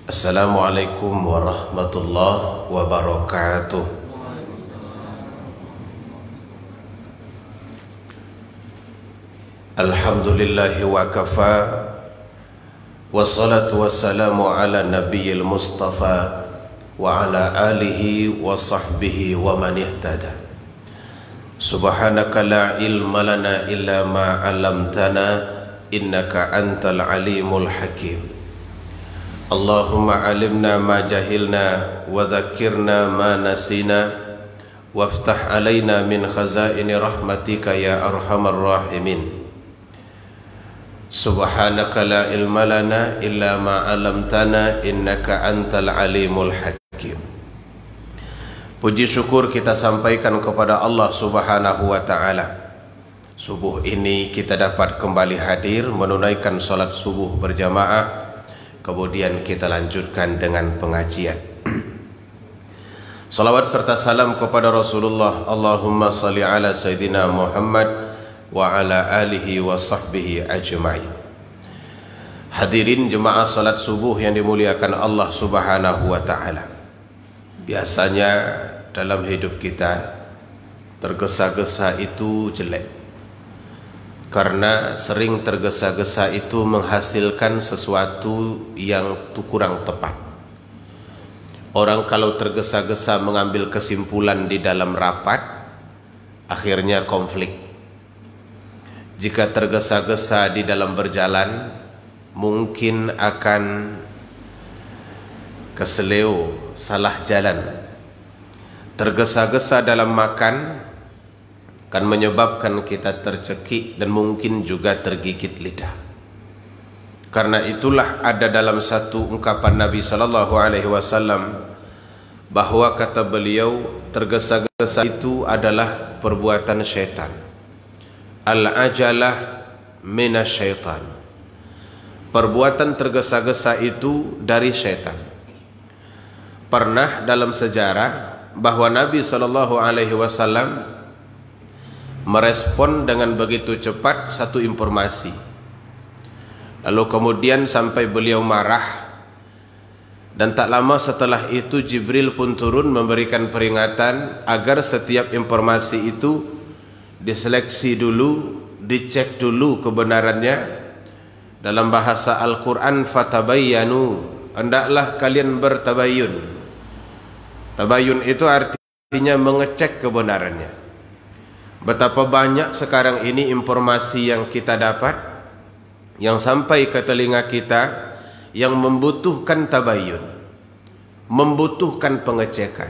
Assalamualaikum warahmatullahi wabarakatuh. Alhamdulillahi wa kafa, wassalatu wassalamu ala nabiyil mustafa wa ala alihi wa sahbihi wa man ihtada. Subhanaka la ilma lana illa ma 'allamtana innaka antal alimul hakim. Allahumma alimna ma jahilna wa dhakkirna ma nasina waftah alaina min khazaini rahmatika ya arhamar rahimin. Subhanaka la ilma lana illa ma 'allamtana innaka antal alimul hakim. Puji syukur kita sampaikan kepada Allah Subhanahu wa ta'ala. Subuh ini kita dapat kembali hadir menunaikan salat subuh berjamaah. Kemudian kita lanjutkan dengan pengajian. Salawat serta salam kepada Rasulullah. Allahumma salli ala Sayyidina Muhammad wa ala alihi wa sahbihi ajma'in. Hadirin jemaah salat subuh yang dimuliakan Allah Subhanahu wa ta'ala. Biasanya dalam hidup kita tergesa-gesa itu jelek. Karena sering tergesa-gesa itu menghasilkan sesuatu yang kurang tepat. Orang kalau tergesa-gesa mengambil kesimpulan di dalam rapat, akhirnya konflik. Jika tergesa-gesa di dalam berjalan, mungkin akan keseleo, salah jalan. Tergesa-gesa dalam makan akan menyebabkan kita tercekik dan mungkin juga tergigit lidah. Karena itulah ada dalam satu ungkapan Nabi sallallahu alaihi wasallam bahwa kata beliau, tergesa-gesa itu adalah perbuatan syaitan. Al-ajalah minasyaitan. Perbuatan tergesa-gesa itu dari syaitan. Pernah dalam sejarah bahwa Nabi sallallahu alaihi wasallam merespon dengan begitu cepat satu informasi. Lalu kemudian sampai beliau marah. Dan tak lama setelah itu Jibril pun turun memberikan peringatan agar setiap informasi itu diseleksi dulu, dicek dulu kebenarannya. Dalam bahasa Al-Quran, fatabayyanu, hendaklah kalian bertabayun. Tabayun itu artinya mengecek kebenarannya. Betapa banyak sekarang ini informasi yang kita dapat, yang sampai ke telinga kita, yang membutuhkan tabayun, membutuhkan pengecekan.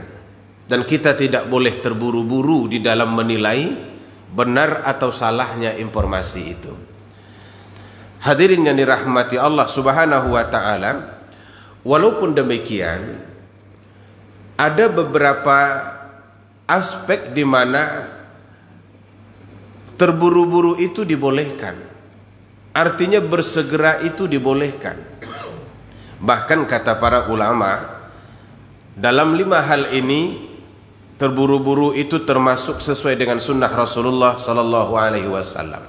Dan kita tidak boleh terburu-buru di dalam menilai benar atau salahnya informasi itu. Hadirin yang dirahmati Allah Subhanahu wa ta'ala, walaupun demikian, ada beberapa aspek di mana terburu-buru itu dibolehkan. Artinya bersegera itu dibolehkan. Bahkan kata para ulama, dalam 5 hal ini terburu-buru itu termasuk sesuai dengan sunnah Rasulullah sallallahu alaihi wasallam.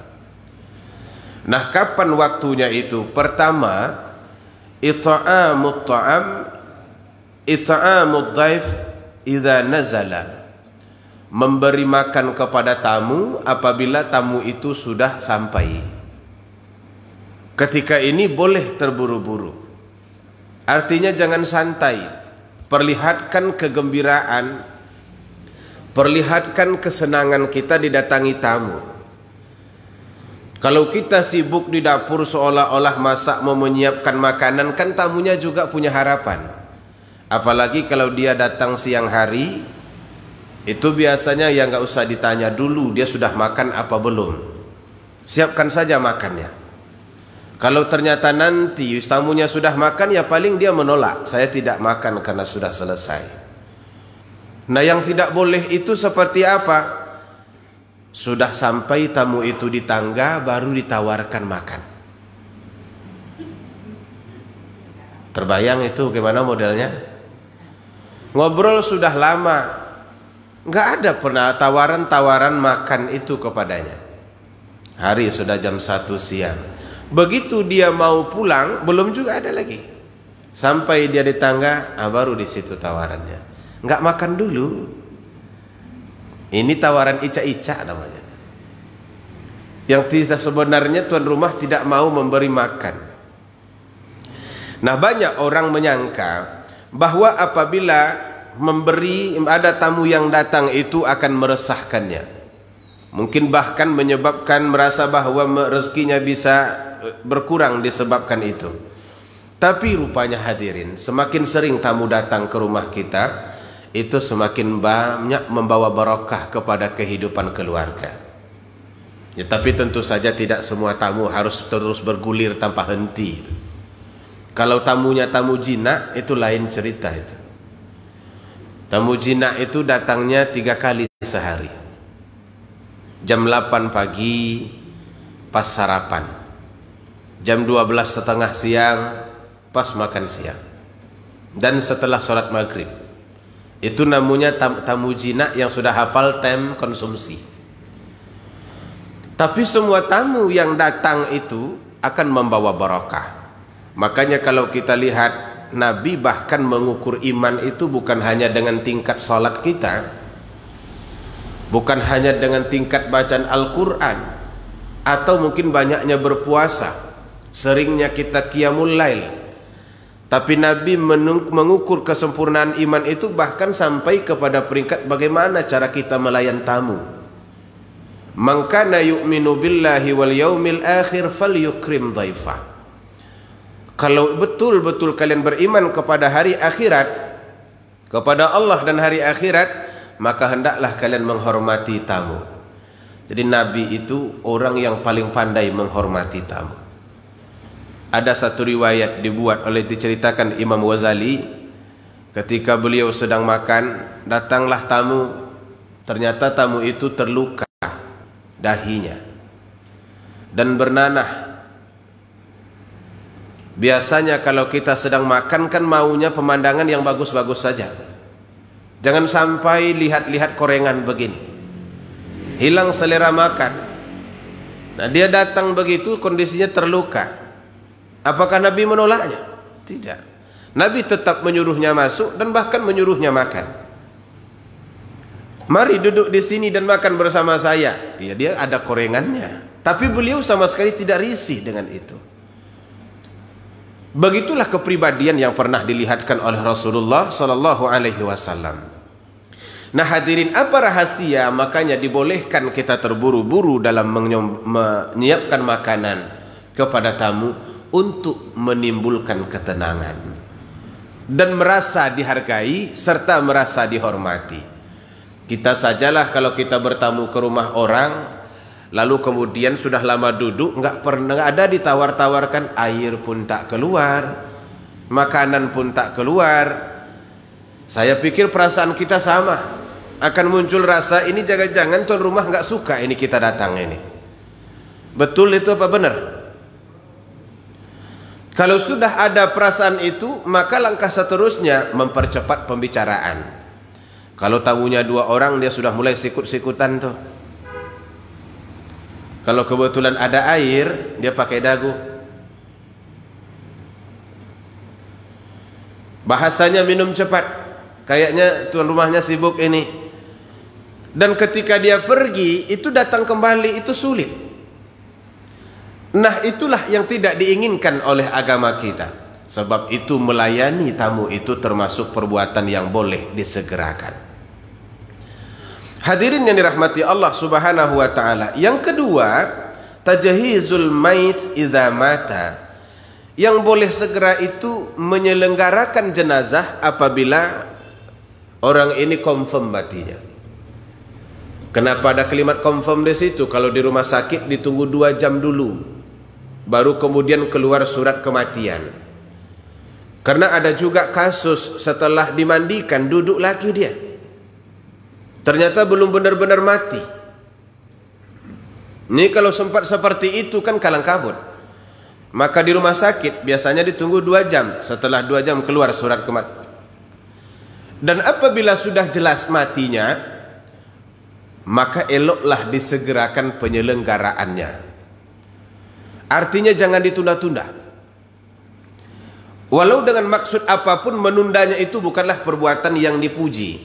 Nah, kapan waktunya itu? Pertama, it'amut ta'am, it'amud dhaif idza nazala. Memberi makan kepada tamu apabila tamu itu sudah sampai. Ketika ini boleh terburu-buru. Artinya jangan santai. Perlihatkan kegembiraan, perlihatkan kesenangan kita didatangi tamu. Kalau kita sibuk di dapur seolah-olah masak mau menyiapkan makanan, kan tamunya juga punya harapan. Apalagi kalau dia datang siang hari, itu biasanya ya nggak usah ditanya dulu dia sudah makan apa belum. Siapkan saja makannya. Kalau ternyata nanti tamunya sudah makan, ya paling dia menolak, saya tidak makan karena sudah selesai. Nah, yang tidak boleh itu seperti apa? Sudah sampai tamu itu di tangga baru ditawarkan makan. Terbayang itu gimana modelnya? Ngobrol sudah lama, nggak ada pernah tawaran-tawaran makan itu kepadanya. Hari sudah jam 1 siang. Begitu dia mau pulang, belum juga ada lagi. Sampai dia di tangga, baru di situ tawarannya. Nggak makan dulu. Ini tawaran ica-ica namanya. Yang tidak sebenarnya tuan rumah tidak mau memberi makan. Nah, banyak orang menyangka bahwa apabila ada tamu yang datang itu akan meresahkannya. Mungkin bahkan menyebabkan merasa bahwa rezekinya bisa berkurang disebabkan itu. Tapi rupanya hadirin, semakin sering tamu datang ke rumah kita, itu semakin banyak membawa barokah kepada kehidupan keluarga. Ya, tapi tentu saja tidak semua tamu harus terus bergulir tanpa henti. Kalau tamunya tamu jinak, itu lain cerita itu. Tamu jinak itu datangnya 3 kali sehari. Jam 8 pagi pas sarapan, jam 12:30 siang pas makan siang, dan setelah sholat maghrib. Itu namanya tamu jinak yang sudah hafal time konsumsi. Tapi semua tamu yang datang itu akan membawa barokah. Makanya kalau kita lihat, Nabi bahkan mengukur iman itu bukan hanya dengan tingkat sholat kita, bukan hanya dengan tingkat bacaan Al-Quran, atau mungkin banyaknya berpuasa, seringnya kita qiyamul lail. Tapi Nabi mengukur kesempurnaan iman itu bahkan sampai kepada peringkat bagaimana cara kita melayan tamu. Man kana yu'minu billahi wal yaumil akhir falyukrim dhaifah. Kalau betul-betul kalian beriman kepada hari akhirat, kepada Allah dan hari akhirat, maka hendaklah kalian menghormati tamu. Jadi Nabi itu orang yang paling pandai menghormati tamu. Ada satu riwayat diceritakan Imam Ghazali, ketika beliau sedang makan, datanglah tamu. Ternyata tamu itu terluka dahinya dan bernanah. Biasanya kalau kita sedang makan kan maunya pemandangan yang bagus-bagus saja. Jangan sampai lihat-lihat korengan begini, hilang selera makan. Nah, dia datang begitu kondisinya terluka. Apakah Nabi menolaknya? Tidak. Nabi tetap menyuruhnya masuk dan bahkan menyuruhnya makan. Mari duduk di sini dan makan bersama saya. Ya, dia ada korengannya, tapi beliau sama sekali tidak risih dengan itu. Begitulah kepribadian yang pernah dilihatkan oleh Rasulullah sallallahu alaihi wasallam. Nah, hadirin, apa rahasia makanya dibolehkan kita terburu-buru dalam menyiapkan makanan kepada tamu untuk menimbulkan ketenangan dan merasa dihargai serta merasa dihormati. Kita sajalah kalau kita bertamu ke rumah orang, lalu kemudian sudah lama duduk, nggak pernah ada ditawar-tawarkan, air pun tak keluar, makanan pun tak keluar. Saya pikir perasaan kita sama, akan muncul rasa ini jangan-jangan tuan rumah nggak suka ini kita datang ini. Betul itu apa benar? Kalau sudah ada perasaan itu, maka langkah seterusnya mempercepat pembicaraan. Kalau tamunya 2 orang, dia sudah mulai sikut-sikutan tuh. Kalau kebetulan ada air, dia pakai dagu. Bahasanya minum cepat. Kayaknya tuan rumahnya sibuk ini. Dan ketika dia pergi, itu datang kembali itu sulit. Nah, itulah yang tidak diinginkan oleh agama kita. Sebab itu melayani tamu itu termasuk perbuatan yang boleh disegerakan. Hadirin yang dirahmati Allah Subhanahu wa taala. Yang kedua, tajhizul mait idza mata. Yang boleh segera itu menyelenggarakan jenazah apabila orang ini confirm matinya. Kenapa ada kalimat confirm di situ? Kalau di rumah sakit ditunggu 2 jam dulu, baru kemudian keluar surat kematian. Karena ada juga kasus setelah dimandikan duduk lagi dia, ternyata belum benar-benar mati. Ini kalau sempat seperti itu kan kalang kabut. Maka di rumah sakit biasanya ditunggu 2 jam, setelah 2 jam keluar surat kematian. Dan apabila sudah jelas matinya, maka eloklah disegerakan penyelenggaraannya. Artinya jangan ditunda-tunda. Walau dengan maksud apapun, menundanya itu bukanlah perbuatan yang dipuji.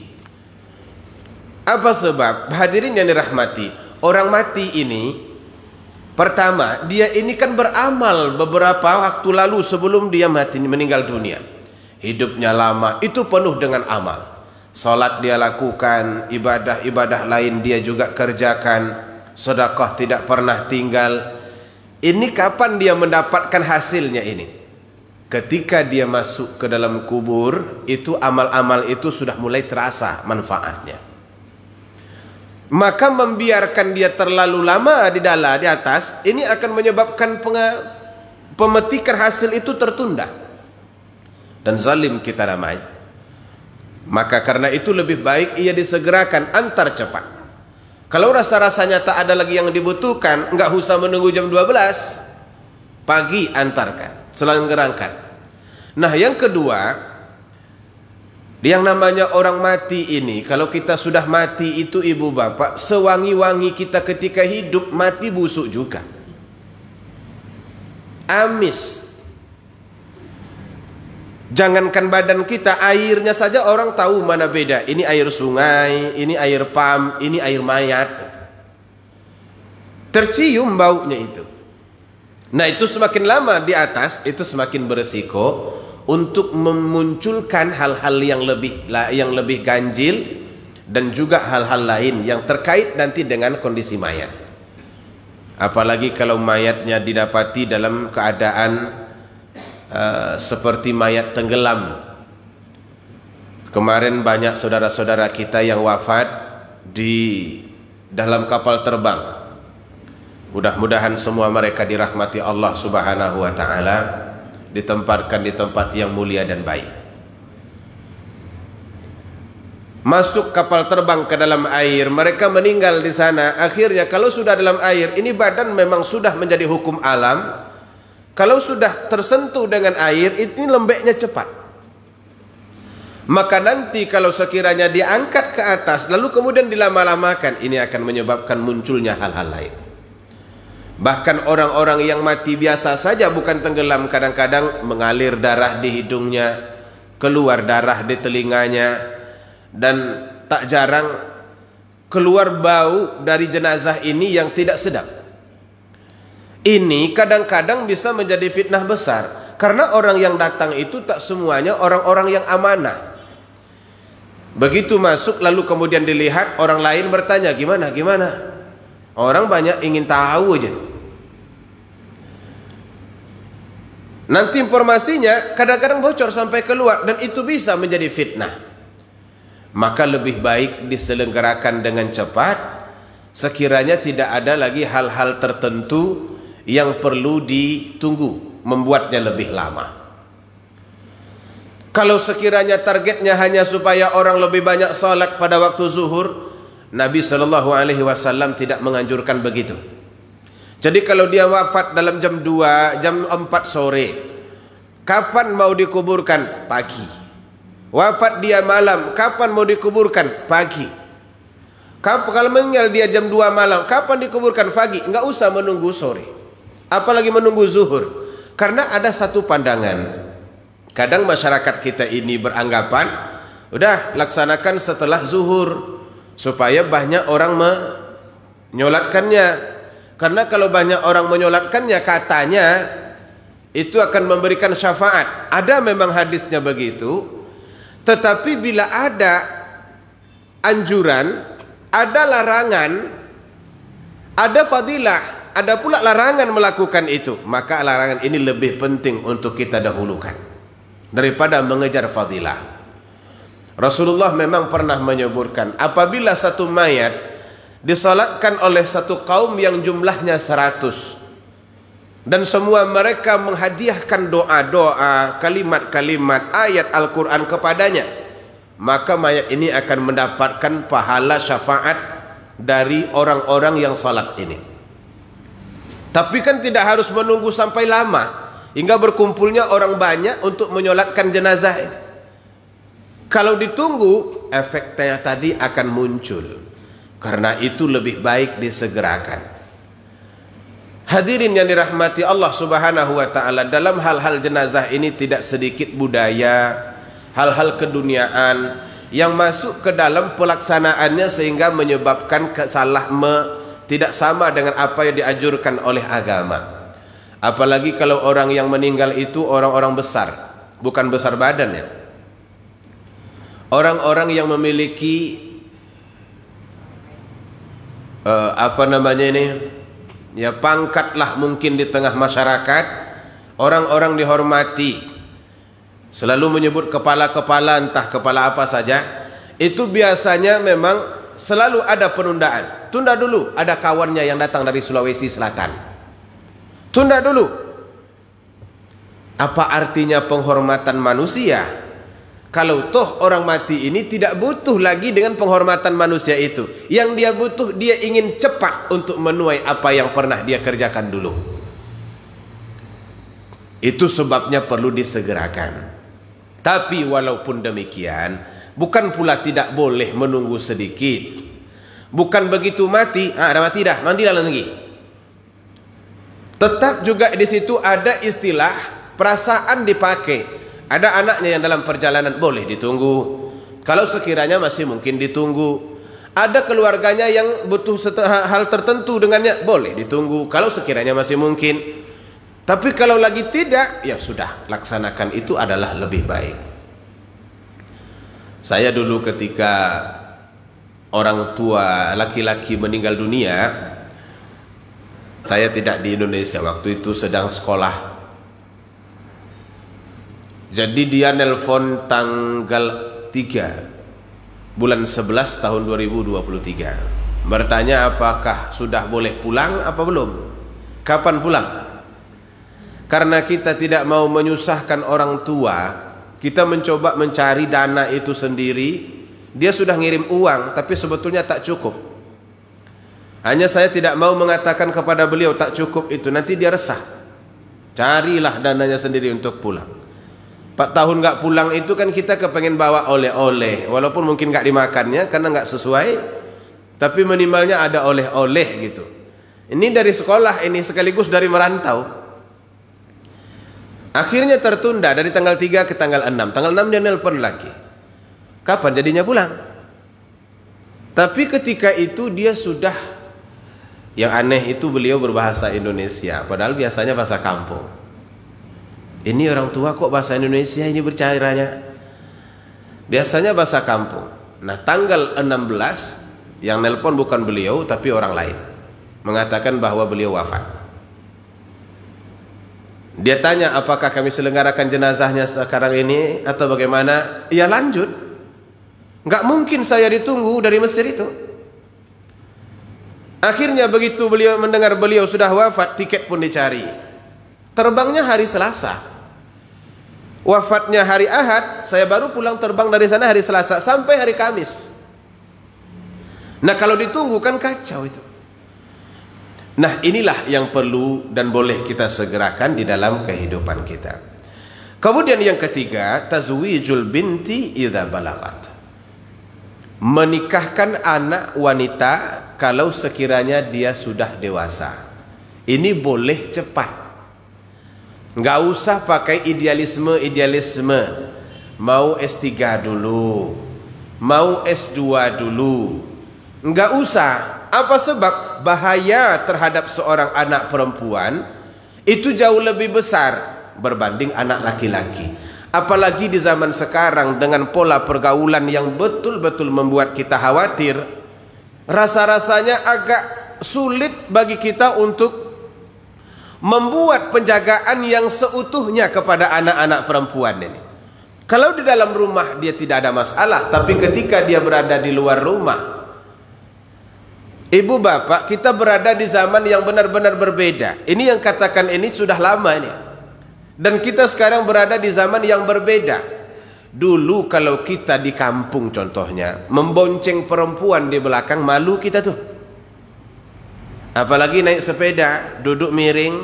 Apa sebab? Hadirin yang dirahmati, orang mati ini, pertama, dia ini kan beramal beberapa waktu lalu sebelum dia mati, meninggal dunia. Hidupnya lama, itu penuh dengan amal. Salat dia lakukan, ibadah-ibadah lain dia juga kerjakan, sedekah tidak pernah tinggal. Ini kapan dia mendapatkan hasilnya ini? Ketika dia masuk ke dalam kubur, itu amal-amal itu sudah mulai terasa manfaatnya. Maka membiarkan dia terlalu lama di atas, ini akan menyebabkan pemetikan hasil itu tertunda. Dan zalim kita namanya. Maka karena itu lebih baik ia disegerakan, antar cepat. Kalau rasa-rasanya tak ada lagi yang dibutuhkan, enggak usah menunggu jam 12 pagi, antarkan, selenggerangkan. Nah, yang kedua, yang namanya orang mati ini, kalau kita sudah mati itu ibu bapak, sewangi-wangi kita ketika hidup, mati busuk juga, amis. Jangankan badan kita, airnya saja orang tahu mana beda. Ini air sungai, ini air pam, ini air mayat. Tercium baunya itu. Nah, itu semakin lama di atas, itu semakin beresiko untuk memunculkan hal-hal yang lebih ganjil, dan juga hal-hal lain yang terkait nanti dengan kondisi mayat. Apalagi kalau mayatnya didapati dalam keadaan seperti mayat tenggelam. Kemarin banyak saudara-saudara kita yang wafat di dalam kapal terbang. Mudah-mudahan semua mereka dirahmati Allah Subhanahu wa taala, ditempatkan di tempat yang mulia dan baik. Masuk kapal terbang ke dalam air, mereka meninggal di sana. Akhirnya kalau sudah dalam air, ini badan memang sudah menjadi hukum alam. Kalau sudah tersentuh dengan air, ini lembeknya cepat. Maka nanti kalau sekiranya diangkat ke atas, lalu kemudian dilama-lamakan, ini akan menyebabkan munculnya hal-hal lain. Bahkan orang-orang yang mati biasa saja, bukan tenggelam, kadang-kadang mengalir darah di hidungnya, keluar darah di telinganya, dan tak jarang keluar bau dari jenazah ini yang tidak sedap. Ini kadang-kadang bisa menjadi fitnah besar, karena orang yang datang itu tak semuanya orang-orang yang amanah. Begitu masuk lalu kemudian dilihat, orang lain bertanya, gimana? Orang banyak ingin tahu aja. Nanti informasinya kadang-kadang bocor sampai keluar, dan itu bisa menjadi fitnah. Maka lebih baik diselenggarakan dengan cepat, sekiranya tidak ada lagi hal-hal tertentu yang perlu ditunggu, membuatnya lebih lama. Kalau sekiranya targetnya hanya supaya orang lebih banyak salat pada waktu zuhur, Nabi SAW tidak menganjurkan begitu. Jadi kalau dia wafat dalam jam 2, jam 4 sore, kapan mau dikuburkan? Pagi. Wafat dia malam, kapan mau dikuburkan? Pagi. Kalau meninggal dia jam 2 malam, kapan dikuburkan? Pagi. Enggak usah menunggu sore, apalagi menunggu zuhur. Karena ada satu pandangan, kadang masyarakat kita ini beranggapan, udah laksanakan setelah zuhur supaya banyak orang menyolatkannya. Karena kalau banyak orang menyolatkannya, katanya itu akan memberikan syafaat. Ada memang hadisnya begitu, tetapi bila ada anjuran, ada larangan, ada fadilah, ada pula larangan melakukan itu, maka larangan ini lebih penting untuk kita dahulukan daripada mengejar fadilah. Rasulullah memang pernah menyebutkan, apabila satu mayat disalatkan oleh satu kaum yang jumlahnya 100, dan semua mereka menghadiahkan doa-doa, kalimat-kalimat, ayat Al-Quran kepadanya, maka mayat ini akan mendapatkan pahala syafaat dari orang-orang yang salat ini. Tapi kan tidak harus menunggu sampai lama hingga berkumpulnya orang banyak untuk menyolatkan jenazah ini. Kalau ditunggu, efeknya tadi akan muncul. Karena itu lebih baik disegerakan. Hadirin yang dirahmati Allah Subhanahu wa taala, dalam hal-hal jenazah ini tidak sedikit budaya, hal-hal keduniaan yang masuk ke dalam pelaksanaannya sehingga menyebabkan tidak sama dengan apa yang dianjurkan oleh agama. Apalagi kalau orang yang meninggal itu orang-orang besar, bukan besar badan ya. Orang-orang yang memiliki ya pangkatlah mungkin di tengah masyarakat, orang-orang dihormati, selalu menyebut kepala-kepala, entah kepala apa saja, itu biasanya memang selalu ada penundaan. Tunda dulu, ada kawannya yang datang dari Sulawesi Selatan, tunda dulu. Apa artinya penghormatan manusia kalau toh orang mati ini tidak butuh lagi dengan penghormatan manusia itu? Yang dia butuh, dia ingin cepat untuk menuai apa yang pernah dia kerjakan dulu. Itu sebabnya perlu disegerakan. Tapi walaupun demikian, bukan pula tidak boleh menunggu sedikit. Bukan begitu mati, ada mati dah, mandilah lagi. Tetap juga di situ ada istilah perasaan dipakai. Ada anaknya yang dalam perjalanan, boleh ditunggu kalau sekiranya masih mungkin ditunggu. Ada keluarganya yang butuh hal tertentu dengannya, boleh ditunggu kalau sekiranya masih mungkin. Tapi kalau lagi tidak, ya sudah, laksanakan, itu adalah lebih baik. Saya dulu ketika orang tua laki-laki meninggal dunia, saya tidak di Indonesia, waktu itu sedang sekolah. Jadi dia nelpon tanggal 3 bulan 11 tahun 2023, bertanya apakah sudah boleh pulang apa belum, kapan pulang. Karena kita tidak mau menyusahkan orang tua, kita mencoba mencari dana itu sendiri. Dia sudah ngirim uang tapi sebetulnya tak cukup. Hanya saya tidak mau mengatakan kepada beliau tak cukup itu, nanti dia resah. Carilah dananya sendiri untuk pulang. 4 tahun nggak pulang itu kan kita kepengen bawa oleh-oleh, walaupun mungkin nggak dimakannya karena nggak sesuai, tapi minimalnya ada oleh-oleh gitu. Ini dari sekolah, ini sekaligus dari merantau. Akhirnya tertunda dari tanggal 3 ke tanggal 6. Tanggal 6 dia nelpon lagi, kapan jadinya pulang. Tapi ketika itu dia sudah, yang aneh itu beliau berbahasa Indonesia, padahal biasanya bahasa kampung. Ini orang tua kok bahasa Indonesia ini bercaranya? Biasanya bahasa kampung. Nah, tanggal 16 yang nelpon bukan beliau tapi orang lain, mengatakan bahwa beliau wafat. Dia tanya apakah kami selenggarakan jenazahnya sekarang ini atau bagaimana? Ya lanjut. Nggak mungkin saya ditunggu dari Mesir itu. Akhirnya begitu beliau mendengar beliau sudah wafat, tiket pun dicari. Terbangnya hari Selasa. Wafatnya hari Ahad, saya baru pulang terbang dari sana hari Selasa sampai hari Kamis. Nah, kalau ditunggu kan kacau itu. Nah, inilah yang perlu dan boleh kita segerakan di dalam kehidupan kita. Kemudian yang ketiga, tazwijul binti idza balagat. Menikahkan anak wanita kalau sekiranya dia sudah dewasa. Ini boleh cepat. Nggak usah pakai idealisme. Mau S3 dulu, mau S2 dulu. Nggak usah. Apa sebab? Bahaya terhadap seorang anak perempuan itu jauh lebih besar berbanding anak laki-laki. Apalagi di zaman sekarang dengan pola pergaulan yang betul-betul membuat kita khawatir. Rasa-rasanya agak sulit bagi kita untuk membuat penjagaan yang seutuhnya kepada anak-anak perempuan ini. Kalau di dalam rumah dia tidak ada masalah, tapi ketika dia berada di luar rumah, ibu bapak, kita berada di zaman yang benar-benar berbeda. Ini yang katakan ini sudah lama ini. Dan kita sekarang berada di zaman yang berbeda. Dulu kalau kita di kampung contohnya, membonceng perempuan di belakang, malu kita tuh. Apalagi naik sepeda, duduk miring,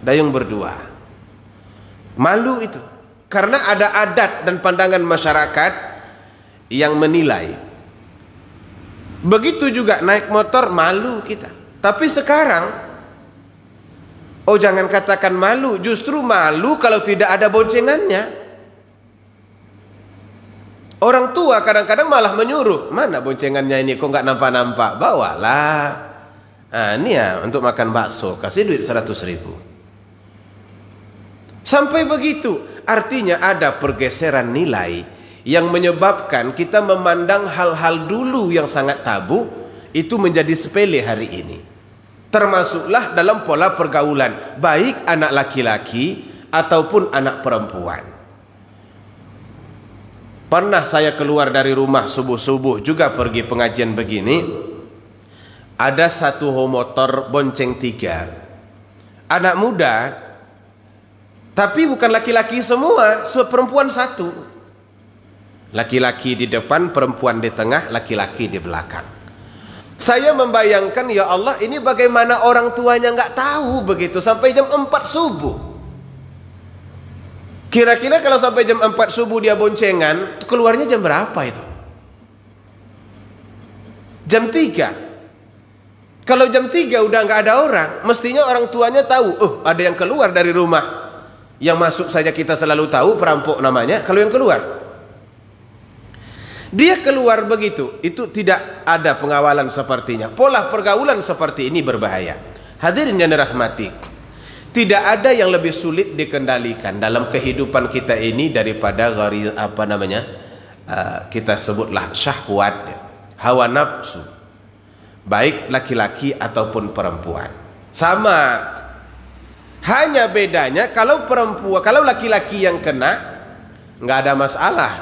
dayung berdua. Malu itu. Karena ada adat dan pandangan masyarakat yang menilai. Begitu juga naik motor, malu kita. Tapi sekarang, oh jangan katakan malu, justru malu kalau tidak ada boncengannya. Orang tua kadang-kadang malah menyuruh, mana boncengannya ini, kok nggak nampak-nampak, bawalah. Nah, ini ya untuk makan bakso, kasih duit 100.000. Sampai begitu, artinya ada pergeseran nilai yang menyebabkan kita memandang hal-hal dulu yang sangat tabu itu menjadi sepele hari ini. Termasuklah dalam pola pergaulan, baik anak laki-laki ataupun anak perempuan. Pernah saya keluar dari rumah subuh-subuh juga pergi pengajian begini. Ada satu motor bonceng 3 anak muda, tapi bukan laki-laki semua, perempuan 1. Laki-laki di depan, perempuan di tengah, laki-laki di belakang. Saya membayangkan, ya Allah, ini bagaimana orang tuanya nggak tahu begitu sampai jam 4 subuh. Kira-kira kalau sampai jam 4 subuh dia boncengan, keluarnya jam berapa itu? Jam 3. Kalau jam 3 udah nggak ada orang, mestinya orang tuanya tahu, oh ada yang keluar dari rumah. Yang masuk saja kita selalu tahu, perampok namanya. Kalau yang keluar, dia keluar begitu, itu tidak ada pengawalan sepertinya. Pola pergaulan seperti ini berbahaya. Hadirin yang dirahmati, tidak ada yang lebih sulit dikendalikan dalam kehidupan kita ini daripada kita sebutlah syahwat, hawa nafsu, baik laki-laki ataupun perempuan. Sama, hanya bedanya kalau laki-laki yang kena nggak ada masalah,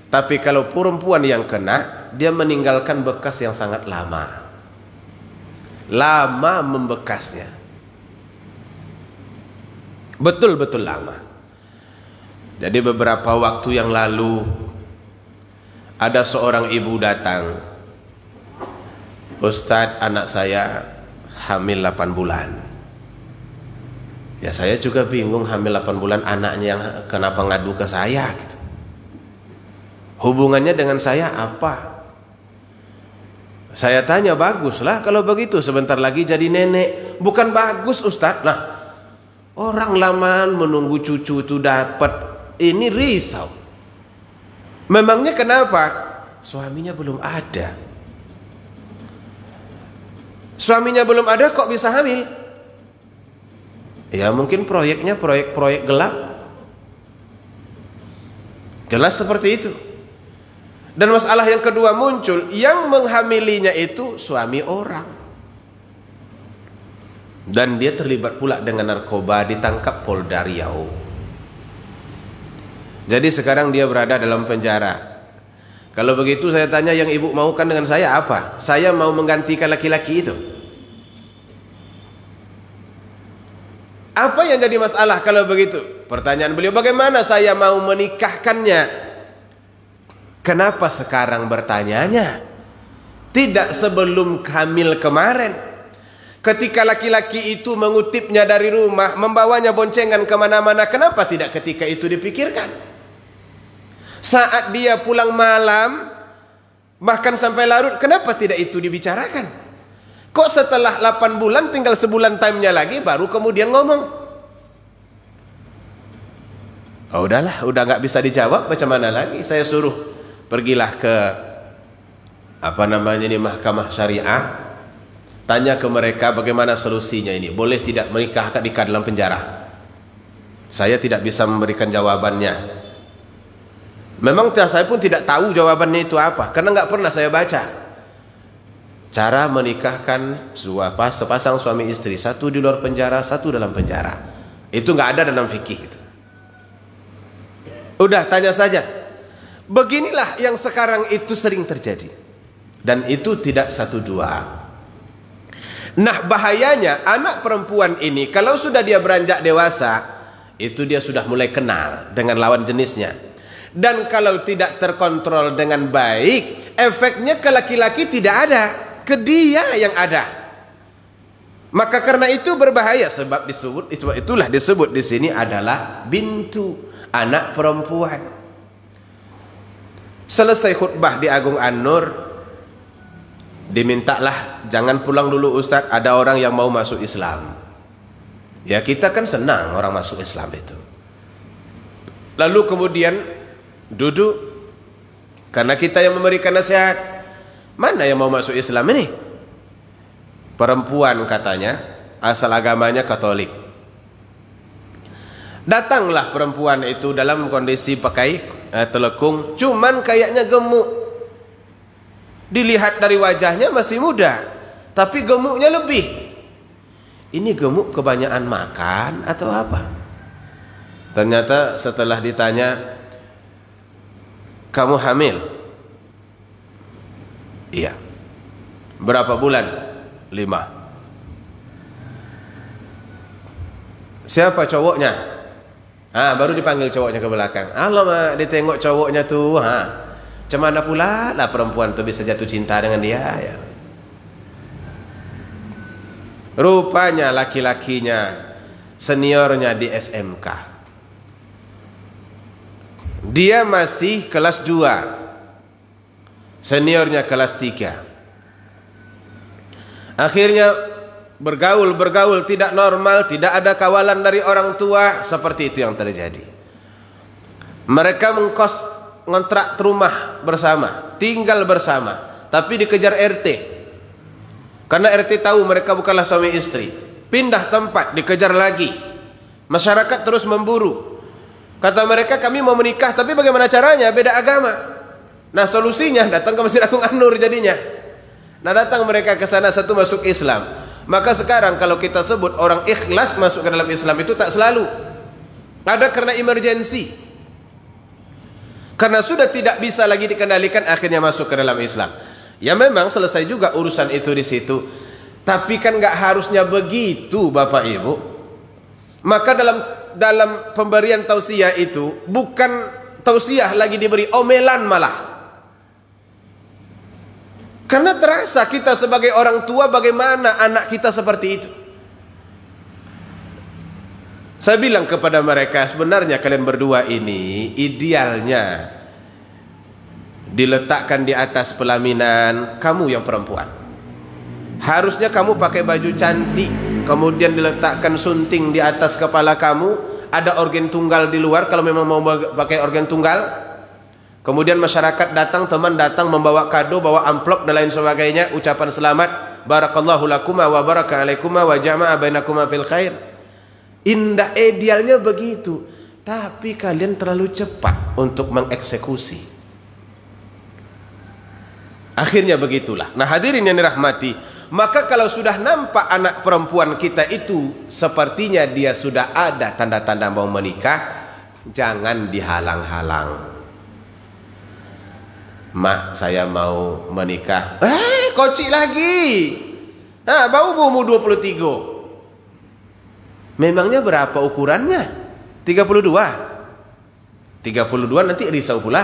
tapi kalau perempuan yang kena, dia meninggalkan bekas yang sangat lama membekasnya, betul-betul lama. Jadi beberapa waktu yang lalu ada seorang ibu datang, Ustadz, anak saya hamil 8 bulan. Ya saya juga bingung, hamil 8 bulan anaknya yang kenapa ngadu ke saya gitu. Hubungannya dengan saya apa? Saya tanya, baguslah kalau begitu, sebentar lagi jadi nenek. Bukan bagus Ustadz. Nah, orang lama menunggu cucu itu dapat, ini risau. Memangnya kenapa? Suaminya belum ada. Suaminya belum ada kok bisa hamil? Ya mungkin proyeknya proyek gelap. Jelas seperti itu. Dan masalah yang kedua muncul, yang menghamilinya itu suami orang. Dan dia terlibat pula dengan narkoba, ditangkap Polda Riau. Jadi sekarang dia berada dalam penjara. Kalau begitu saya tanya, yang ibu maukan dengan saya apa? Saya mau menggantikan laki-laki itu. Apa yang jadi masalah kalau begitu? Pertanyaan beliau, bagaimana saya mau menikahkannya? Kenapa sekarang bertanyanya? Tidak sebelum hamil kemarin. Ketika laki-laki itu mengutipnya dari rumah, membawanya boncengan kemana-mana, kenapa tidak ketika itu dipikirkan? Saat dia pulang malam, bahkan sampai larut, kenapa tidak itu dibicarakan? Kok setelah 8 bulan, tinggal sebulan time-nya lagi, baru kemudian ngomong? Oh udahlah, udah nggak bisa dijawab, macam mana lagi? Saya suruh, pergilah ke mahkamah syariah, tanya ke mereka bagaimana solusinya ini, boleh tidak menikahkan di dalam penjara? Saya tidak bisa memberikan jawabannya. Memang saya pun tidak tahu jawabannya itu apa, karena nggak pernah saya baca. Cara menikahkan sepasang suami istri, satu di luar penjara, satu dalam penjara, itu nggak ada dalam fikih itu. Udah tanya saja. Beginilah yang sekarang itu sering terjadi, dan itu tidak 1-2. Nah bahayanya anak perempuan ini, kalau sudah dia beranjak dewasa, itu dia sudah mulai kenal dengan lawan jenisnya. Dan kalau tidak terkontrol dengan baik, efeknya ke laki-laki tidak ada, ke dia yang ada. Maka karena itu berbahaya, sebab itulah disebut di sini adalah bintu, anak perempuan. Selesai khutbah di Agung An-Nur, dimintalah, jangan pulang dulu Ustadz, ada orang yang mau masuk Islam. Ya kita kan senang orang masuk Islam itu. Lalu kemudian duduk, karena kita yang memberikan nasihat, mana yang mau masuk Islam ini? Perempuan katanya, asal agamanya Katolik. Datanglah perempuan itu dalam kondisi pakai telekung, cuman kayaknya gemuk. Dilihat dari wajahnya masih muda, tapi gemuknya lebih. Ini gemuk kebanyakan makan atau apa? Ternyata setelah ditanya, kamu hamil? Iya. Berapa bulan? 5. Siapa cowoknya? Baru dipanggil cowoknya ke belakang. Allah ditengok cowoknya tuh, macam mana pula lah perempuan tuh bisa jatuh cinta dengan dia ya. Rupanya laki-lakinya seniornya di SMK. Dia masih kelas 2, seniornya kelas 3. Akhirnya bergaul tidak normal, tidak ada kawalan dari orang tua. Seperti itu yang terjadi. Mereka ngontrak rumah bersama, tinggal bersama, tapi dikejar RT. Karena RT tahu mereka bukanlah suami istri. Pindah tempat, dikejar lagi. Masyarakat terus memburu. Kata mereka, kami mau menikah, tapi bagaimana caranya? Beda agama. Nah solusinya datang ke Masjid Agung An-Nur jadinya. Nah datang mereka ke sana, satu masuk Islam. Maka sekarang kalau kita sebut orang ikhlas masuk ke dalam Islam itu tak selalu. Ada karena emergensi. Karena sudah tidak bisa lagi dikendalikan, akhirnya masuk ke dalam Islam. Ya memang selesai juga urusan itu di situ. Tapi kan nggak harusnya begitu Bapak Ibu. Maka dalam pemberian tausiah itu bukan tausiah lagi diberi, omelan malah. Karena terasa kita sebagai orang tua bagaimana anak kita seperti itu. Saya bilang kepada mereka, sebenarnya kalian berdua ini idealnya diletakkan di atas pelaminan kamu yang perempuan. Harusnya kamu pakai baju cantik, kemudian diletakkan sunting di atas kepala kamu, ada organ tunggal di luar kalau memang mau pakai organ tunggal. Kemudian masyarakat datang, teman datang membawa kado, bawa amplop dan lain sebagainya, ucapan selamat, barakallahu lakuma wa baraka alaikuma wa jama'a bainakuma fil khair. Indah, idealnya begitu. Tapi kalian terlalu cepat untuk mengeksekusi. Akhirnya begitulah. Nah hadirin yang dirahmati, maka kalau sudah nampak anak perempuan kita itu sepertinya dia sudah ada tanda-tanda mau menikah, jangan dihalang-halang. Mak, saya mau menikah. Kocik lagi. Baru umur 23. Memangnya berapa ukurannya? 32. 32 nanti risau pula.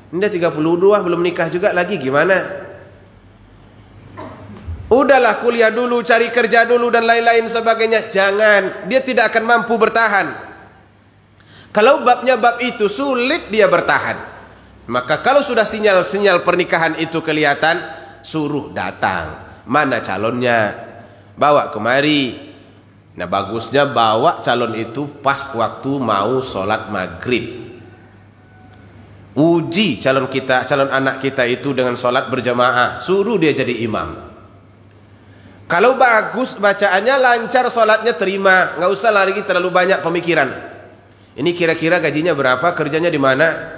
Ini 32 belum nikah juga lagi, gimana? Udahlah kuliah dulu, cari kerja dulu dan lain-lain sebagainya. Jangan, dia tidak akan mampu bertahan. Kalau babnya bab itu sulit dia bertahan. Maka kalau sudah sinyal-sinyal pernikahan itu kelihatan, suruh datang. Mana calonnya? Bawa kemari. Nah bagusnya bawa calon itu pas waktu mau sholat maghrib. Uji calon anak kita itu dengan sholat berjamaah. Suruh dia jadi imam. Kalau bagus bacaannya, lancar sholatnya, terima. Nggak usah lagi terlalu banyak pemikiran. Ini kira-kira gajinya berapa, kerjanya di mana.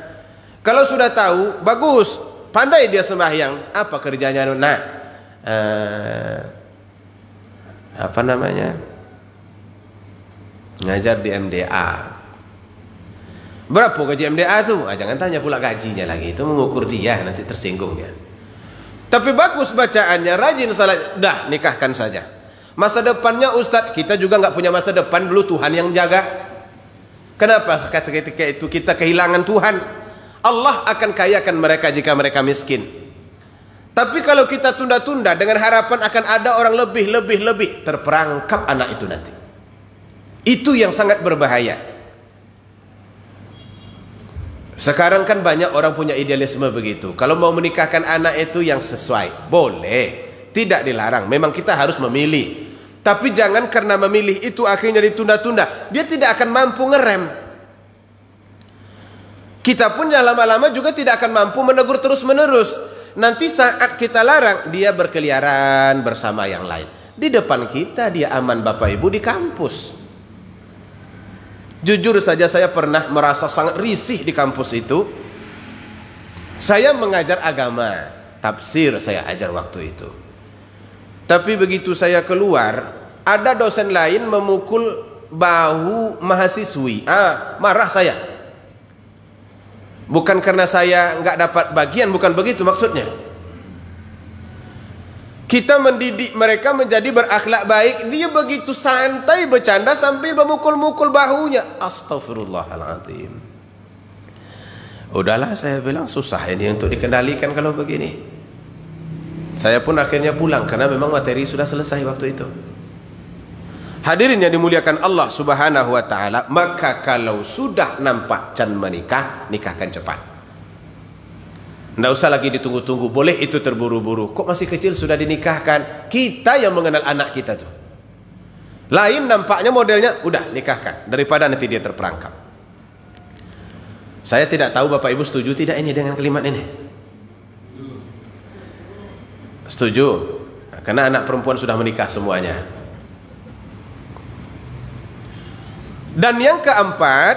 Kalau sudah tahu, bagus, pandai dia sembahyang. Apa kerjanya? Nah, apa namanya? Ngajar di MDA. Berapa gaji MDA tuh? Jangan tanya pula gajinya lagi, itu mengukur dia, nanti tersinggung dia. Tapi bagus bacaannya, rajin salat, dah nikahkan saja. Masa depannya Ustadz, kita juga nggak punya masa depan, dulu Tuhan yang jaga. Kenapa ketika itu kita kehilangan Tuhan? Allah akan kayakan mereka jika mereka miskin. Tapi kalau kita tunda-tunda dengan harapan akan ada orang lebih, terperangkap anak itu nanti. Itu yang sangat berbahaya. Sekarang kan banyak orang punya idealisme begitu. Kalau mau menikahkan anak itu yang sesuai, boleh, tidak dilarang. Memang kita harus memilih. Tapi jangan karena memilih itu akhirnya ditunda-tunda. Dia tidak akan mampu ngerem. Kita pun lama-lama juga tidak akan mampu menegur terus-menerus. Nanti saat kita larang, dia berkeliaran bersama yang lain. Di depan kita dia aman Bapak Ibu di kampus. Jujur saja saya pernah merasa sangat risih di kampus itu. Saya mengajar agama, tafsir saya ajar waktu itu. Tapi begitu saya keluar, ada dosen lain memukul bahu mahasiswi. Marah saya. Bukan karena saya nggak dapat bagian, bukan begitu maksudnya. Kita mendidik mereka menjadi berakhlak baik. Dia begitu santai bercanda sambil memukul-mukul bahunya. Astaghfirullahaladzim. Udahlah, saya bilang susah ini untuk dikendalikan kalau begini. Saya pun akhirnya pulang karena memang materi sudah selesai waktu itu. Hadirin yang dimuliakan Allah Subhanahu wa taala, maka kalau sudah nampak can menikah, nikahkan cepat. Tidak usah lagi ditunggu-tunggu. Boleh itu terburu-buru. Kok masih kecil sudah dinikahkan? Kita yang mengenal anak kita tuh. Lain nampaknya modelnya, udah nikahkan. Daripada nanti dia terperangkap. Saya tidak tahu Bapak Ibu setuju tidak ini dengan kalimat ini? Setuju. Karena anak perempuan sudah menikah semuanya. Dan yang keempat,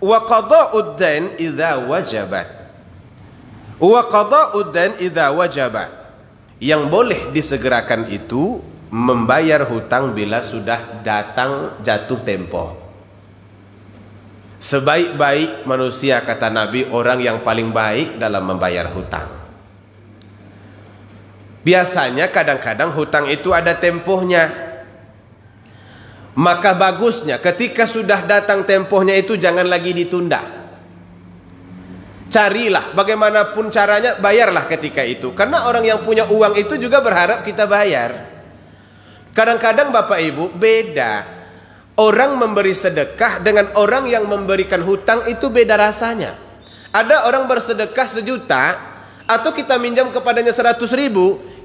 wa qada'ud dain idza wajabat. Wa qada'ud dain idza wajaba. Yang boleh disegerakan itu membayar hutang bila sudah datang jatuh tempo. Sebaik-baik manusia kata Nabi orang yang paling baik dalam membayar hutang. Biasanya kadang-kadang hutang itu ada tempohnya. Maka bagusnya ketika sudah datang tempohnya itu jangan lagi ditunda. Carilah bagaimanapun caranya, bayarlah ketika itu. Karena orang yang punya uang itu juga berharap kita bayar. Kadang-kadang Bapak Ibu beda. Orang memberi sedekah dengan orang yang memberikan hutang itu beda rasanya. Ada orang bersedekah 1 juta, atau kita minjam kepadanya 100.000,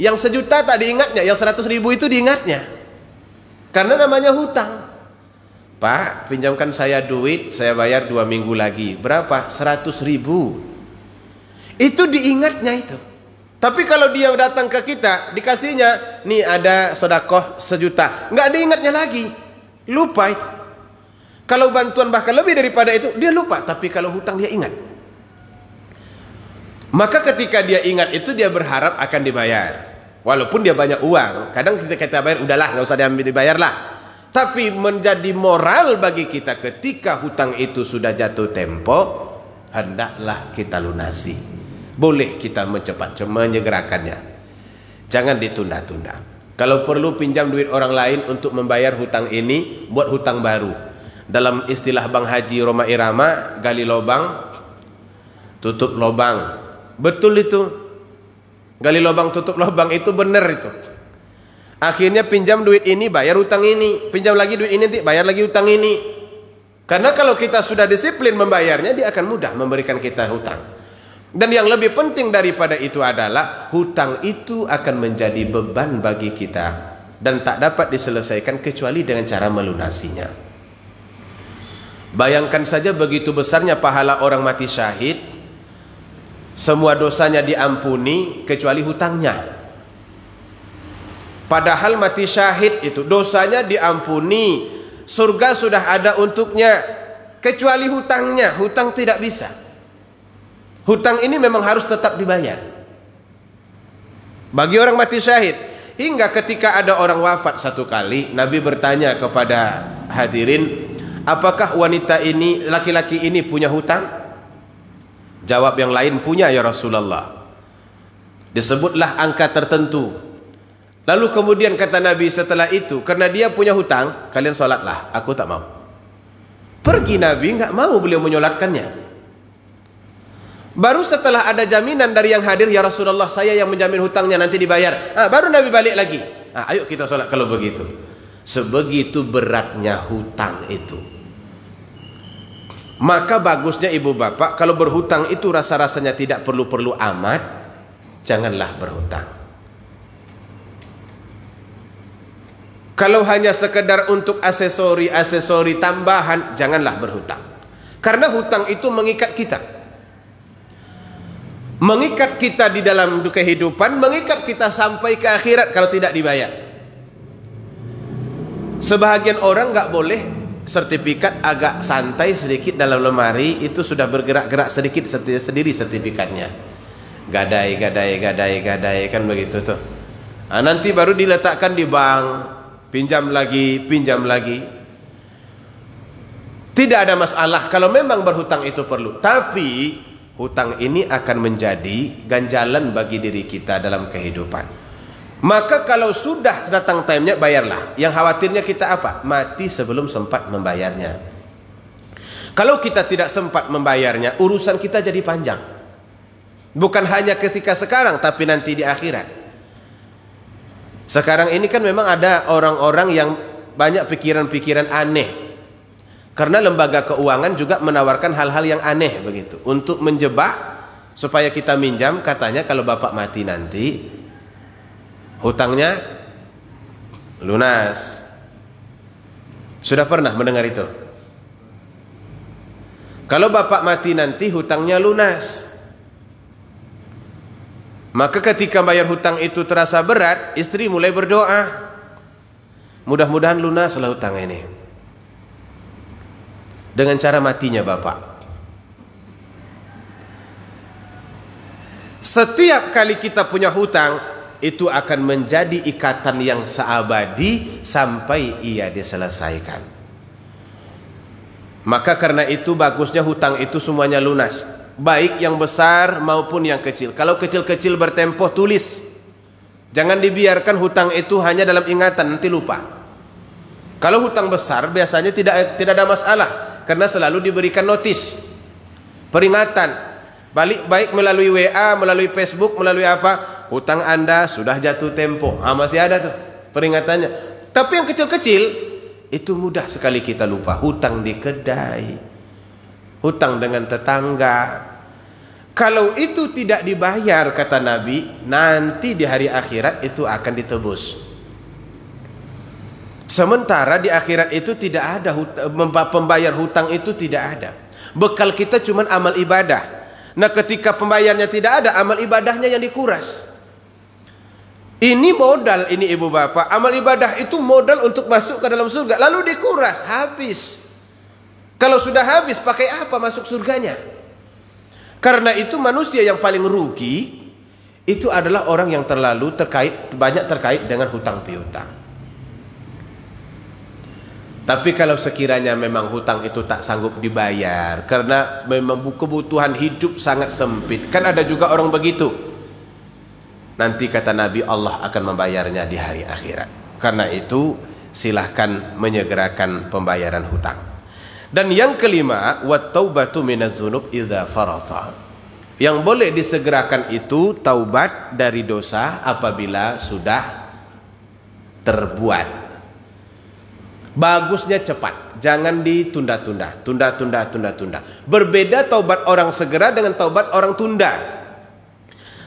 yang 1 juta tak diingatnya, yang 100.000 itu diingatnya. Karena namanya hutang. Pak, pinjamkan saya duit, saya bayar 2 minggu lagi. Berapa? 100.000. Itu diingatnya itu. Tapi kalau dia datang ke kita, dikasihnya, nih ada sedekah 1 juta. Nggak diingatnya lagi. Lupa itu. Kalau bantuan bahkan lebih daripada itu, dia lupa. Tapi kalau hutang dia ingat. Maka ketika dia ingat itu, dia berharap akan dibayar. Walaupun dia banyak uang. Kadang kita bayar, udahlah, nggak usah dibayar lah. Tapi menjadi moral bagi kita ketika hutang itu sudah jatuh tempo, hendaklah kita lunasi. Boleh kita menyegerakannya. Jangan ditunda-tunda. Kalau perlu pinjam duit orang lain untuk membayar hutang ini, buat hutang baru. Dalam istilah Bang Haji Roma Irama, gali lubang, tutup lubang. Betul itu. Gali lubang, tutup lubang itu benar itu. Akhirnya pinjam duit ini, bayar hutang ini. Pinjam lagi duit ini, bayar lagi hutang ini. Karena kalau kita sudah disiplin membayarnya, dia akan mudah memberikan kita hutang. Dan yang lebih penting daripada itu adalah hutang itu akan menjadi beban bagi kita. Dan tak dapat diselesaikan kecuali dengan cara melunasinya. Bayangkan saja begitu besarnya pahala orang mati syahid. Semua dosanya diampuni kecuali hutangnya. Padahal mati syahid itu dosanya diampuni, surga sudah ada untuknya, kecuali hutangnya. Hutang tidak bisa. Hutang ini memang harus tetap dibayar bagi orang mati syahid. Hingga ketika ada orang wafat 1 kali, Nabi bertanya kepada hadirin, apakah wanita ini, laki-laki ini punya hutang? Jawab yang lain, punya ya Rasulullah. Disebutlah angka tertentu. Lalu kemudian kata Nabi setelah itu, karena dia punya hutang, kalian sholatlah, aku tak mau. Pergi Nabi, nggak mau beliau menyolatkannya. Baru setelah ada jaminan dari yang hadir, ya Rasulullah, saya yang menjamin hutangnya nanti dibayar. Baru Nabi balik lagi. Ayo kita sholat kalau begitu. Sebegitu beratnya hutang itu. Maka bagusnya ibu bapak, kalau berhutang itu rasa-rasanya tidak perlu-perlu amat, janganlah berhutang. Kalau hanya sekedar untuk aksesori tambahan, janganlah berhutang. Karena hutang itu mengikat kita. Mengikat kita di dalam kehidupan, mengikat kita sampai ke akhirat kalau tidak dibayar. Sebahagian orang nggak boleh sertifikat agak santai sedikit dalam lemari, itu sudah bergerak-gerak sedikit sendiri sertifikatnya. Gadai kan begitu tuh. Nah, nanti baru diletakkan di bank, pinjam lagi. Tidak ada masalah kalau memang berhutang itu perlu, tapi hutang ini akan menjadi ganjalan bagi diri kita dalam kehidupan. Maka kalau sudah datang time-nya, bayarlah. Yang khawatirnya kita apa? Mati sebelum sempat membayarnya. Kalau kita tidak sempat membayarnya, urusan kita jadi panjang. Bukan hanya ketika sekarang, tapi nanti di akhirat. Sekarang ini kan memang ada orang-orang yang banyak pikiran-pikiran aneh. Karena lembaga keuangan juga menawarkan hal-hal yang aneh begitu. Untuk menjebak supaya kita minjam, katanya kalau bapak mati nanti, hutangnya lunas. Sudah pernah mendengar itu? Kalau bapak mati nanti hutangnya lunas. Maka ketika bayar hutang itu terasa berat, istri mulai berdoa, mudah-mudahan lunaslah hutang ini. Dengan cara matinya bapak. Setiap kali kita punya hutang, itu akan menjadi ikatan yang seabadi sampai ia diselesaikan. Maka karena itu bagusnya hutang itu semuanya lunas, baik yang besar maupun yang kecil. Kalau kecil-kecil bertempo, tulis. Jangan dibiarkan hutang itu hanya dalam ingatan, nanti lupa. Kalau hutang besar biasanya tidak ada masalah, karena selalu diberikan notis, peringatan, baik melalui WA, melalui Facebook, melalui apa, hutang Anda sudah jatuh tempo. Masih ada tuh peringatannya. Tapi yang kecil-kecil itu mudah sekali kita lupa. Hutang di kedai, hutang dengan tetangga, kalau itu tidak dibayar, kata Nabi, nanti di hari akhirat itu akan ditebus. Sementara di akhirat itu tidak ada pembayar hutang, itu tidak ada. Bekal kita cuma amal ibadah. Nah, ketika pembayarnya tidak ada, amal ibadahnya yang dikuras. Ini modal, ini ibu bapak. Amal ibadah itu modal untuk masuk ke dalam surga, lalu dikuras, habis. Kalau sudah habis, pakai apa masuk surganya? Karena itu manusia yang paling rugi itu adalah orang yang terlalu banyak terkait dengan hutang piutang. Tapi kalau sekiranya memang hutang itu tak sanggup dibayar karena memang kebutuhan hidup sangat sempit, kan ada juga orang begitu. Nanti kata Nabi, Allah akan membayarnya di hari akhirat. Karena itu silahkan menyegerakan pembayaran hutang. Dan yang kelima, wat-taubatu minadz-dzunub idza farata. Yang boleh disegerakan itu taubat dari dosa apabila sudah terbuat. Bagusnya cepat, jangan ditunda-tunda, tunda. Berbeda taubat orang segera dengan taubat orang tunda.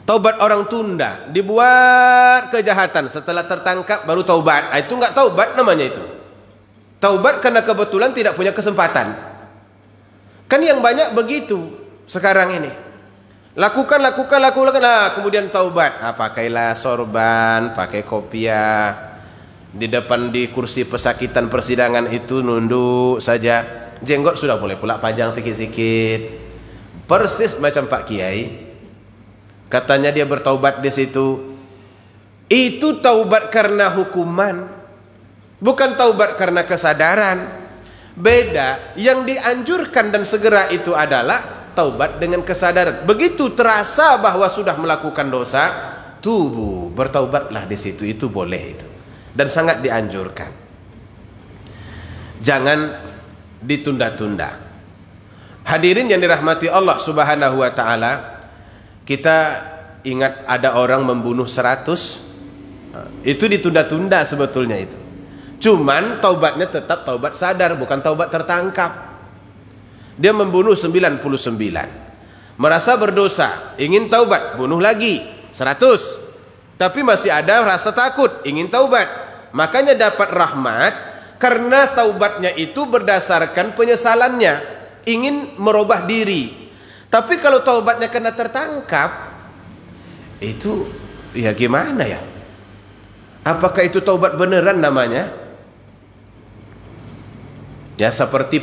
Taubat orang tunda, dibuat kejahatan, setelah tertangkap baru taubat. Itu enggak taubat namanya itu. Taubat karena kebetulan tidak punya kesempatan. Kan yang banyak begitu sekarang ini. Lakukan, nah, kemudian taubat. Pakailah sorban, pakai kopiah. Di depan di kursi pesakitan persidangan itu nunduk saja, jenggot sudah boleh pula panjang sikit-sikit, persis macam Pak Kiai. Katanya dia bertaubat di situ. Itu taubat karena hukuman, bukan taubat karena kesadaran. Beda. Yang dianjurkan dan segera itu adalah taubat dengan kesadaran. Begitu terasa bahwa sudah melakukan dosa, tubuh bertaubatlah di situ. Itu boleh itu. Dan sangat dianjurkan. Jangan ditunda-tunda. Hadirin yang dirahmati Allah Subhanahu wa taala, kita ingat ada orang membunuh 100, itu ditunda-tunda sebetulnya itu. Cuman taubatnya tetap taubat sadar, bukan taubat tertangkap. Dia membunuh 99. Merasa berdosa, ingin taubat, bunuh lagi 100. Tapi masih ada rasa takut, ingin taubat. Makanya dapat rahmat karena taubatnya itu berdasarkan penyesalannya, ingin merubah diri. Tapi kalau taubatnya kena tertangkap, itu ya gimana ya? Apakah itu taubat beneran namanya? Ya seperti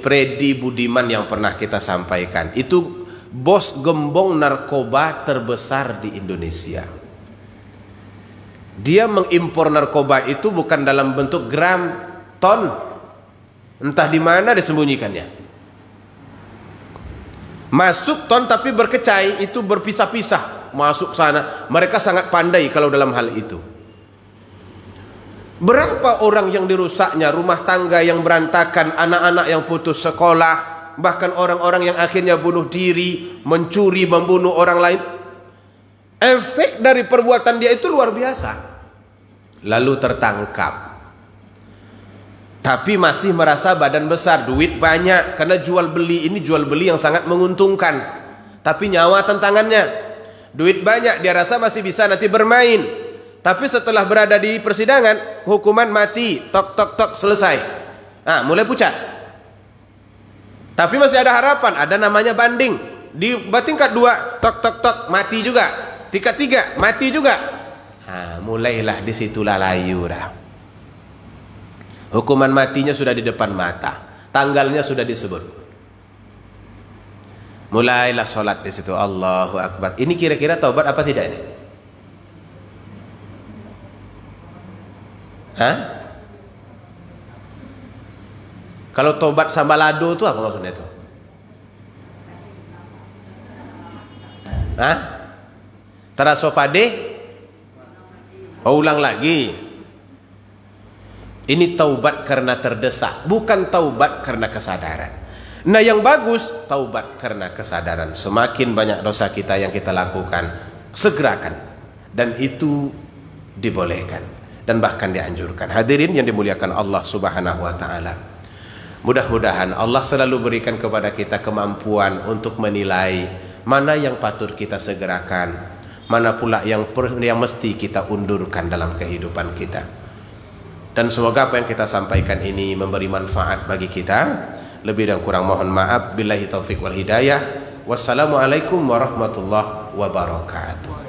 Freddy Budiman yang pernah kita sampaikan. Itu bos gembong narkoba terbesar di Indonesia. Dia mengimpor narkoba itu bukan dalam bentuk gram, ton. Entah di mana disembunyikannya. Masuk ton tapi berkecai, itu berpisah-pisah masuk sana. Mereka sangat pandai kalau dalam hal itu. Berapa orang yang dirusaknya, rumah tangga yang berantakan, anak-anak yang putus sekolah, bahkan orang-orang yang akhirnya bunuh diri, mencuri, membunuh orang lain. Efek dari perbuatan dia itu luar biasa. Lalu tertangkap. Tapi masih merasa badan besar, duit banyak, karena jual beli ini jual beli yang sangat menguntungkan. Tapi nyawa tantangannya. Duit banyak, dia rasa masih bisa nanti bermain. Tapi setelah berada di persidangan, hukuman mati, tok tok tok, selesai. Nah, mulai pucat. Tapi masih ada harapan, ada namanya banding. Di tingkat 2, tok tok tok, mati juga. Tingkat 3, mati juga. Nah, mulailah disitulah layu dah. Hukuman matinya sudah di depan mata, tanggalnya sudah disebut. Mulailah sholat di situ, Allahu Akbar. Ini kira-kira taubat apa tidak ini? Hah? Kalau tobat sambalado itu apa maksudnya itu? Hah? Tarasopade? Oh, ulang lagi. Ini taubat karena terdesak, bukan taubat karena kesadaran. Nah, yang bagus taubat karena kesadaran. Semakin banyak dosa kita yang kita lakukan, segerakan, dan itu dibolehkan dan bahkan dianjurkan. Hadirin yang dimuliakan Allah Subhanahu wa taala. Mudah-mudahan Allah selalu berikan kepada kita kemampuan untuk menilai mana yang patut kita segerakan, mana pula yang mesti kita undurkan dalam kehidupan kita. Dan semoga apa yang kita sampaikan ini memberi manfaat bagi kita. Lebih dan kurang mohon maaf. Billahi taufik wal hidayah. Wassalamualaikum warahmatullahi wabarakatuh.